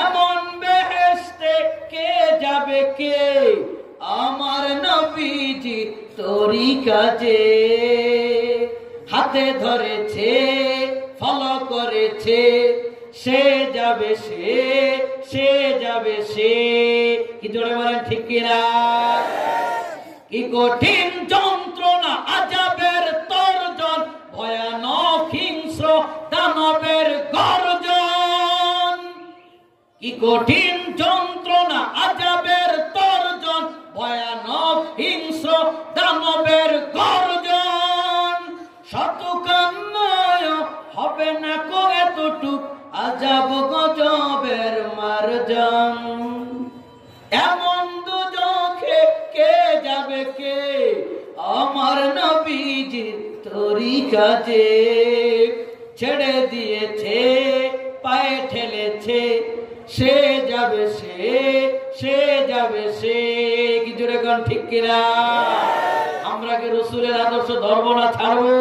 এমন বেহেশতে কে যাবে কে, আমার নবীজি তোরই কাজে। হাতে ধরেছে ফলো করেছে, সে যাবে সে যাবে সে। কি জোরে বলেন ঠিক কিনা? কি কঠিন যন্ত্রণা আযাবের তর্জন, ভয়ানক হিংস্র দানবের গর্জন। কি কঠিন যন্ত্রণা আযাবের তর্জন, ভয়ানক হিংস্র দানবের গর্জন। শত কান্নায় হবে না কো এতটুক আযাব গজবের মারজান। এমন দুজখে কে যাবে কে, আমার নবীজি তোরই কাজে। ছেড়ে দিয়েছে পায়ে ঠেলেছে, সে যাবে সে যাবে সে। কি জোরে গান ঠিক কিনা? আমরা কি রসুলের আদর্শ ধরবো না ছাড়বো?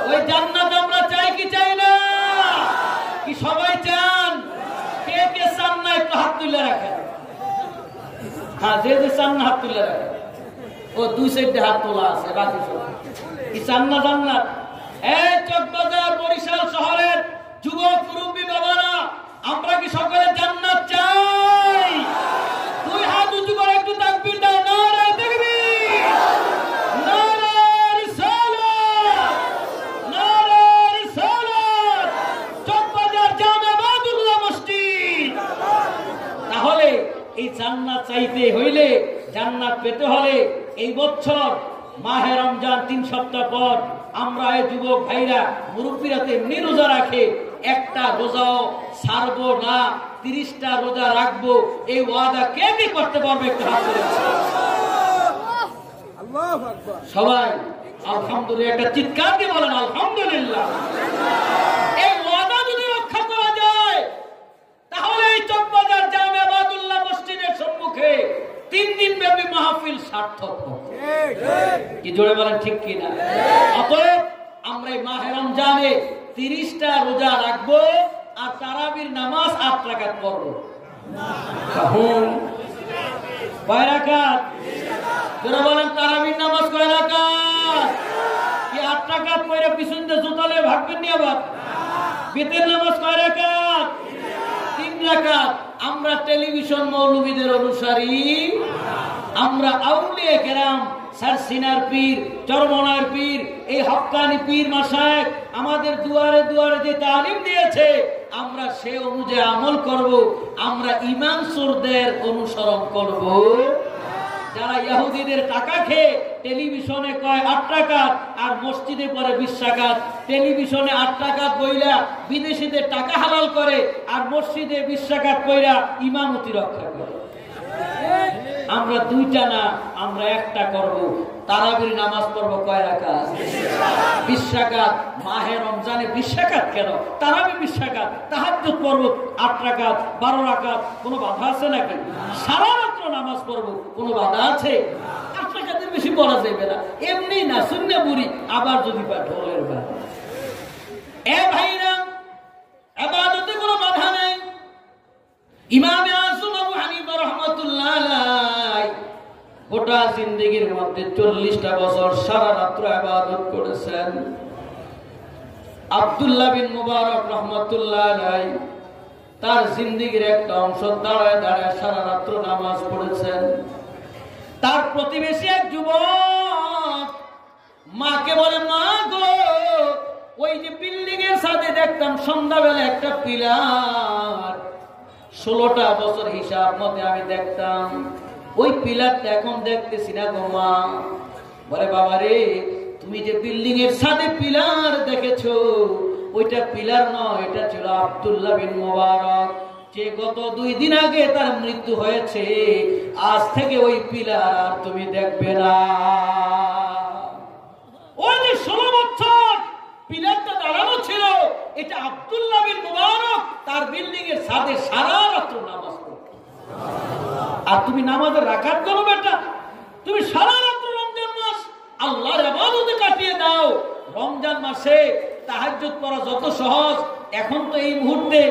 ওই জান্নাত আমরা চাই কি চাই না? কি সবাই চান? কে কে চান না একটু হাত তুলে রাখেন। হ্যাঁ, যে যে চান না হাত তুলে রাখেন। ও 2 সাইডে হাত তোলা আছে, বাকি সব কি চান না জান্নাত? এই চকবাজার বরিশাল শহরের যুবক মুরব্বী বাবারা, আমরা কি সকলে জান্নাত চাই? 2 হাত উঁচু করে একটু তাকবীর দাও। নারে তাকবীর, নারে রিসালাত, নারে রিসালাত। চকবাজার জামে বাদুল্লাহ মসজিদ। তাহলে এই জান্নাত চাইতে হইলে, জান্নাত পেতে হলে এই বছর মাহে রমজান 3 সপ্তাহ পর আমরা এই যুবক ভাইরা মুরব্বীরা তেমনি রোজা রাখে, একটা রোজাও ছাড়বো না, 30টা রোজা রাখবো, এই ওয়াদা কে কে করতে পারবে? একটু হাত তুলে সবাই আলহামদুলিল্লাহ একটা চিৎকার দিয়ে বলেন আলহামদুলিল্লাহ। এই ওয়াদা যদি রক্ষা করা যায় তাহলে এই চকবাজার জামে বাদুল্লাহ মসজিদের সম্মুখে 3 দিন ব্যাপী মাহফিল সার্থক হবে। কি জোরে বলেন ঠিক কিনা? অতএব আমরা এই মাহে রমজানে 30টা রোজা রাখবো আর তারাবির নামাজ 8 রাকাত পড়বো। কয় রাকাত? জোরে বলেন তারাবির নামাজ কয় রাকাত? কি 8 রাকাত পড়ে পিছন দিয়ে জুতালে ভাগবেন নি আবার? বিতের নামাজ কয় রাকাত? 3 রাকাত। আমরা টেলিভিশন মৌলবীদের অনুসারী, আমরা আউলিয়া কেরাম সারসিনার পীর, চরমনার পীর, এই হক্কানি পীর মাশায়েখ আমাদের দুয়ারে দুয়ারে যে তালিম দিয়েছে, আমরা সে অনুযায়ী আমল করব। আমরা ইমাম সুরদের অনুসরণ করব। যারা ইহুদিদের টাকা খেয়ে টেলিভিশনে কয় 8 টাকাত আর মসজিদে পরে 20 টাকাত, টেলিভিশনে 8 টাকাত বইলা বিদেশিদের টাকা হালাল করে আর মসজিদে 20 টাকাত কইরা ইমামতি রক্ষা করে। আমরা দুইটা না, আমরা একটা করব। তারাবির নামাজ পড়বো কয় রাকাত? 20 রাকাত। মাহে রমজানে 20 রাকাত কেন? তারাবি 20 রাকাত। তাহাজ্জুদ পড়বো 8 রাকাত, 12 রাকাত। কোনো বাধা আছে নাকি? সারা রাত্র নামাজ পড়বো, কোনো বাধা আছে? 8 রাকাতের বেশি পড়া যাবে না। এমনি না, শূন্য বুড়ি, আবার যদি পায় ঢোলের বাদ। এ ভাইরা, ইবাদতে কোনো বাধা নেই। ইমাম আযম আবু হানিফা রাহমাতুল্লাহ আলাইহি গোটা জিন্দেগির মধ্যে 40টা বছর সারা রাত্র ইবাদত করেছেন। আব্দুল্লাহ বিন মুবারক রাহমাতুল্লাহ আলাইহি তার জিন্দেগির একটা অংশ দাঁড়ায় দাঁড়ায় সারা রাত্র নামাজ পড়েছেন। তার প্রতিবেশী এক যুবক মাকে বলে, মা গো, ওই যে বিল্ডিং এর সাথে দেখতাম সন্ধ্যাবেলা একটা পিলার, 16টা বছর হিসাব মতে আমি দেখতাম, ওই পিলারটা এখন দেখতেছি না গো মা। বলে, বাবা রে, তুমি যে বিল্ডিং এর সাথে পিলার দেখেছো, ওইটা পিলার নয়, এটা ছিল আব্দুল্লাহ বিন মুবারক, যে গত 2 দিন আগে তার মৃত্যু হয়েছে। আজ থেকে ওই পিলার আর তুমি দেখবে না। ওই যে 16 বছর পিলারটা দাঁড়ানো ছিল, এটা আব্দুল্লাহ বিন মুবারক তার বিল্ডিং এর সাথে সারা রাত্র নামাজ পড়তো। আর তুমি নামাজের রাকাত করো বেটা, তুমি সারা রাত্র রমজান মাস আল্লাহর ইবাদতে কাটিয়ে দাও। রমজান মাসে তাহাজ্জুদ পড়া যত সহজ, এখন তো এই মুহূর্তে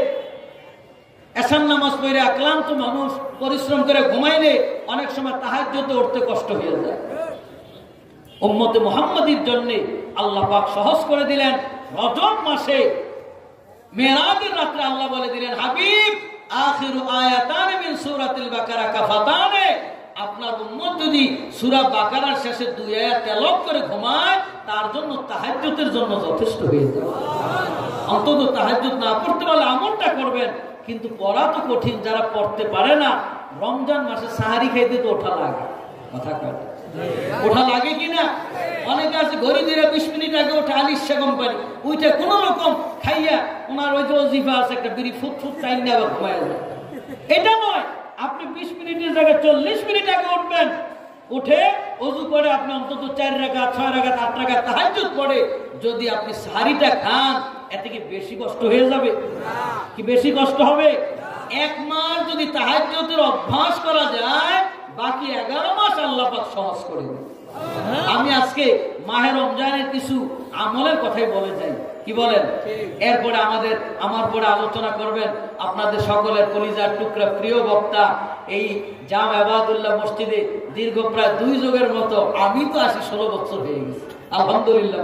এশার নামাজ পড়ে ক্লান্ত মানুষ পরিশ্রম করে ঘুমাইলে অনেক সময় তাহাজ্জুদে উঠতে কষ্ট হয়ে যায়। উম্মতে মুহাম্মাদীর জন্য আল্লাহ পাক সহজ করে দিলেন। রজব মাসে মেরাজের রাতে আল্লাহ বলে দিলেন, হাবিব, আখিরু আয়াতান মিন সূরাতিল বাকারা কাফাতানে, আপনার উম্মত যদি সূরা বাকারার শেষে 2 আয়াত তেলাওয়াত করে ঘুমায়, তার জন্য তাহাজ্জুদের জন্য যথেষ্ট হয়ে যাবে। অন্তত তাহাজ্জুদ না পড়তে পারলে আমলটা করবেন, কিন্তু পড়া তো কঠিন। যারা পড়তে পারে না, রমজান মাসে সাহারি খাইতে তো ওঠা লাগে। কথা কয়, ওঠা লাগে কিনা? অনেকে আছে ঘড়ি দিয়ে 20 মিনিট আগে ওঠে, আলিশা কোম্পানি, ওইটা কোন রকম খাইয়া ওনার ওই যে ওজিফা আছে একটা বিড়ি ফুট ফুট টাইম নিয়ে আবার ঘুমায় যায়। এটা নয়, আপনি 20 মিনিটের জায়গায় 40 মিনিট আগে উঠবেন, উঠে ওযু করে আপনি অন্তত 4 রাকাত, 6 রাকাত, 8 রাকাত তাহাজ্জুদ পড়ে যদি আপনি সাহারিটা খান, এতে কি বেশি কষ্ট হয়ে যাবে? কি বেশি কষ্ট হবে? 1 মাস যদি তাহাজ্জুদের অভ্যাস করা যায়, বাকি 11 মাস আল্লাহ পাক সহজ করে দেন। আমি আজকে মাহে রমজানের কিছু আমলের কথাই বলে যাই, কি বলেন? এরপরে আমার পরে আলোচনা করবেন আপনাদের সকলের কলিজার টুকরা প্রিয় বক্তা, এই জাম ইবাদুল্লাহ মসজিদে দীর্ঘ প্রায় 2 যুগের মতো। আমি তো আসি 16 বছর হয়ে গেছে, আলহামদুলিল্লাহ।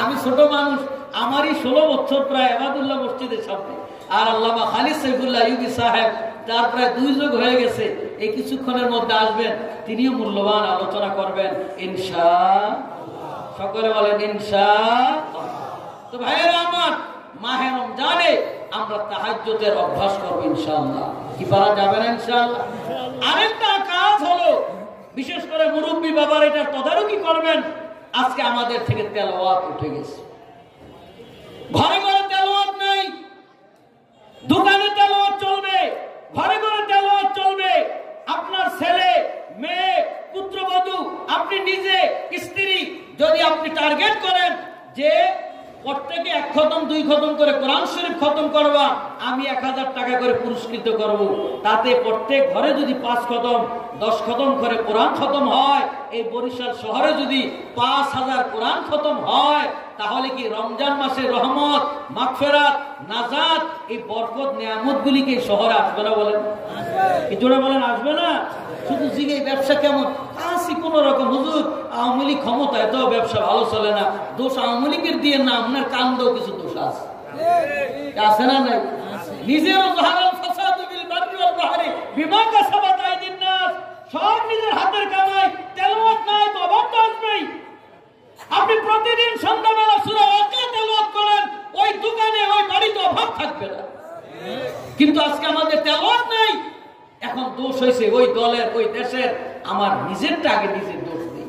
আমি ছোট মানুষ, আমারই 16 বছর প্রায় ইবাদুল্লাহ মসজিদের সামনে। আর আল্লামা খালিদ সাইফুল্লাহ আইয়ুবী সাহেব, তার প্রায় 2 যুগ হয়ে গেছে। এই কিছুক্ষণের মধ্যে আসবেন, তিনিও মূল্যবান আলোচনা করবেন ইনশাআল্লাহ। সকলে বলেন ইনশাআল্লাহ। তো ভাইয়েরা আমার, মাহে রমজানে আমরা তাহাজ্জুদের অভ্যাস করব ইনশাআল্লাহ। কি পারা যাবে না ইনশাআল্লাহ? আরেকটা কাজ হলো, বিশেষ করে মুরব্বী বাবার এটা তদারকি করবেন। আজকে আমাদের থেকে তেলাওয়াত উঠে গেছে, ঘরে ঘরে তেলাওয়াত নাই। দোকানে তেলাওয়াত চলবে, ঘরে ঘরে তেলাওয়াত চলবে। আপনার ছেলে, মেয়ে, পুত্রবধূ, আপনি নিজে, স্ত্রী, যদি আপনি টার্গেট করেন যে প্রত্যেকে 1 খতম 2 খতম করে কোরআন শরীফ খতম করবা, আমি 1000 টাকা করে পুরস্কৃত করব, তাতে প্রত্যেক ঘরে যদি 5 খতম 10 খতম করে কোরআন খতম হয়, এই বরিশাল শহরে যদি 5000 কোরআন খতম হয়, তাহলে কি রমজান মাসের রহমত, মাগফিরাত, নাজাত, এই বরকত নিয়ামত গুলি কি শহরে আসবে না? বলেন, কি জোরে বলেন, আসবে না? শুধু জিগে ব্যবসা কেমন আসি কোন রকম, হুজুর আওয়ামী লীগ ক্ষমতায় তো ব্যবসা ভালো চলে না। দোষ আওয়ামী লীগের দিয়ে না, আপনার কান্দেও কিছু দোষ আছে, আছে না? নাই। নিজেরও সব নিজের হাতের কামাই, তেলাওয়াত নাই তো অভাব তো আসবেই। আপনি প্রতিদিন সন্ধ্যাবেলা সূরা ওয়াকিয়া তেলাওয়াত করেন, ওই দোকানে ওই বাড়িতে অভাব থাকবে না। কিন্তু আজকে আমাদের তেলাওয়াত নাই। এখন দোষ হয়েছে ওই দলের, ওই দেশের, আমার নিজেরটা আগে নিজের দোষ নেই।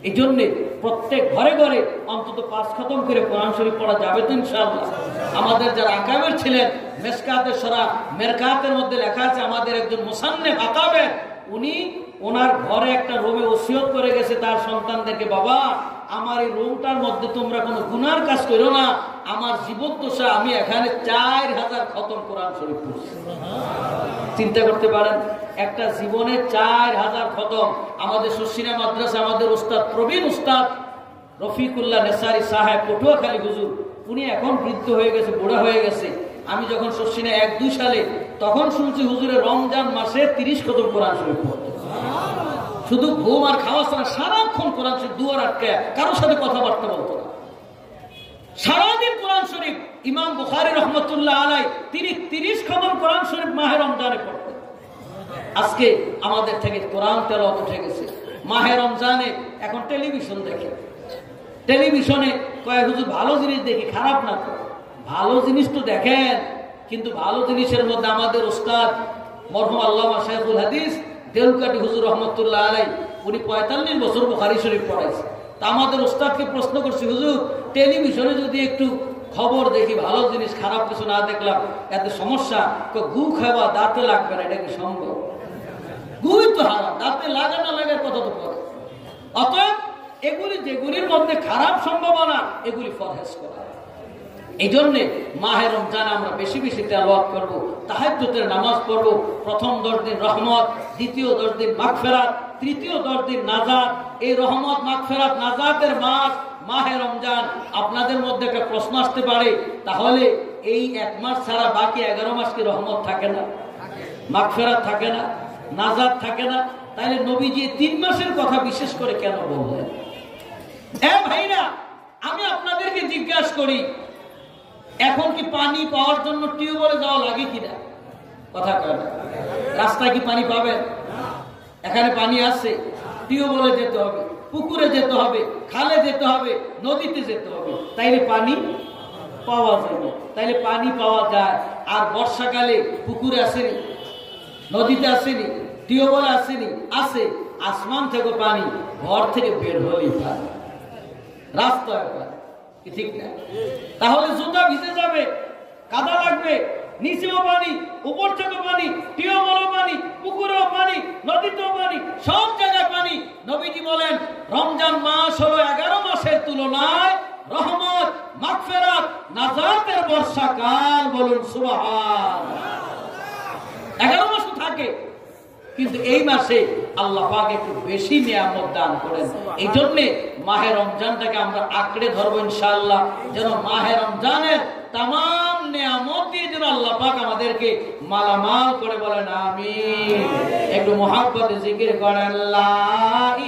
এই জন্য প্রত্যেক ঘরে ঘরে অন্তত 5 খতম করে কোরআন শরীফ পড়া যাবে তো ইনশাআল্লাহ। আমাদের যারা আকাবের ছিলেন, মেশকাতের সরা মেরকাতের মধ্যে লেখা আছে, আমাদের একজন মুসান্নিফ আকাবের, উনি ওনার ঘরে একটা রুমে ওসিয়ত করে গেছে তার সন্তানদেরকে, বাবা আমার এই রুমটার মধ্যে তোমরা কোনো গুনার কাজ করো না, আমার জীবদ্দশা আমি এখানে 4000 খতম কোরআন শরীফ পড়ছি। চিন্তা করতে পারেন, একটা জীবনে 4000 খতম। আমাদের সুশিনা মাদ্রাসা আমাদের উস্তাদ প্রবীণ উস্তাদ রফিকুল্লাহ নেসারি সাহেব পটুয়াখালী হুজুর, উনি এখন বৃদ্ধ হয়ে গেছে, বুড়া হয়ে গেছে। আমি যখন সুশিনা 1-2 সালে, তখন শুনছি হুজুরের রমজান মাসে 30 খতম কোরআন শরীফ পড়তে। শুধু ঘুম আর খাওয়া ছাড়া সারাক্ষণ কোরআন শরীফ, দুয়ার আটকায়, কারোর সাথে কথাবার্তা বলতো না, সারাদিন কোরআন শরীফ। ইমাম বুখারী রহমতুল্লাহ আলাইহি তিনি 30 খতম কোরআন শরীফ মাহে রমজানে পড়তেন। আজকে আমাদের থেকে কোরআন তেলাওয়াত উঠে গেছে। মাহে রমজানে এখন টেলিভিশন দেখে, টেলিভিশনে কয় হুজুর ভালো জিনিস দেখি, খারাপ না তো, ভালো জিনিস তো দেখেন, কিন্তু ভালো জিনিসের মধ্যে আমাদের উস্তাদ মরহুম আল্লামা শাইখুল হাদিস দেউলকাটি হুজুর রহমতুল্লাহ আলাইহি, উনি 45 বছর বুখারী শরীফ পড়াইছে। তা আমাদের উস্তাদকে প্রশ্ন করছি, হুজুর টেলিভিশনে যদি একটু খবর দেখি, ভালো জিনিস খারাপ কিছু না দেখলাম, এত সমস্যা? গু খাওয়া দাঁতে লাগবে না, এটা কি সম্ভব? গুই তো হারাম, দাঁতে লাগা না লাগার কথা তো পড়ে। অতএব এগুলি যেগুলির মধ্যে খারাপ সম্ভাবনা, এগুলি পরহেজ করা। এই জন্যে মাহে রমজানে আমরা বেশি বেশি তেলাওয়াত করবো, তাহাজ্জুদের নামাজ পড়বো। প্রথম 10 দিন রহমত, দ্বিতীয় 10 দিন মাগফিরাত, তৃতীয় 10 দিন নাজাত। এই রহমত, মাগফিরাত, নাজাতের মাস মাহে রমজান। আপনাদের মধ্যে একটা প্রশ্ন আসতে পারে, তাহলে এই 1 মাস ছাড়া বাকি 11 মাস কি রহমত থাকে না, মাগফিরাত থাকে না, নাজাত থাকে না? তাহলে নবীজি 3 মাসের কথা বিশেষ করে কেন বললেন? ভাইরা, আমি আপনাদেরকে জিজ্ঞাসা করি, এখন কি পানি পাওয়ার জন্য টিউবওয়েলে যাওয়া লাগে কিনা? কথা কয় না। রাস্তায় কি পানি পাবেন? এখানে পানি আছে, টিউবওয়েলে যেতে হবে, পুকুরে যেতে হবে, খালে যেতে হবে, নদীতে যেতে হবে, তাইলে পানি পাওয়া যাবে। তাইলে পানি পাওয়া যায়। আর বর্ষাকালে পুকুরে আসেনি, নদীতে আসেনি, টিউবওয়েলে আসেনি, আছে। আসমান থেকে পানি, ঘর থেকে বের হলেই পানি, রাস্তায় পানি, ঠিক না? তাহলে জুতা ভিজে যাবে, কাদা লাগবে, নিচেও পানি, উপর থেকে পানি, টিউবওয়েলেও পানি, পুকুরেও পানি, নদীতেও পানি, সব জায়গায় পানি। নবীজি বলেন রমজান মাস হলো 11 মাসের তুলনায় রহমত, মাগফিরাত, নাজাতের বর্ষাকাল। বলুন সুবহানাল্লাহ। 11 মাস থাকে, কিন্তু এই মাসে আল্লাহ পাক একটু বেশি নিয়ামত দান করেন। এই জন্যে মাহে রমজানটাকে আমরা আঁকড়ে ধরবো ইনশাআল্লাহ, যেন মাহে রমজানের তামাম নিয়ামত দিয়ে যেন আল্লাহ পাক আমাদেরকে মালামাল করে। বলেন আমিন। একটু মুহাব্বতে জিকির করেন, লা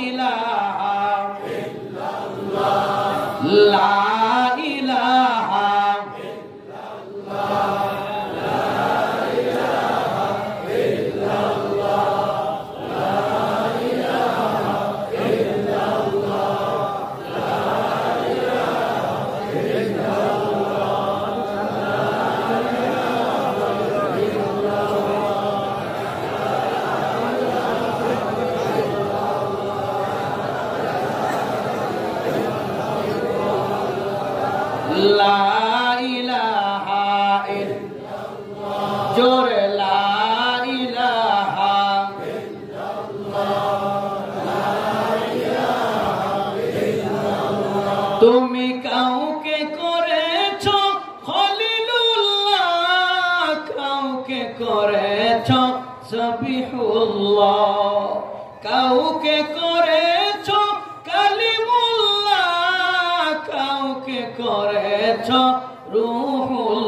ইলাহা ইল্লাল্লাহ, লা ইলাহা ইল্লাল্লাহ, জোরে লা ইলাহা ইল্লাল্লাহ। তুমি কাউকে করেছ খলিলুল্লাহ, কাউকে করেছ সবিহুল্লাহ, কাউকে করেছ কালিমুল্লাহ, কাউকে করেছ রূহুল্লাহ।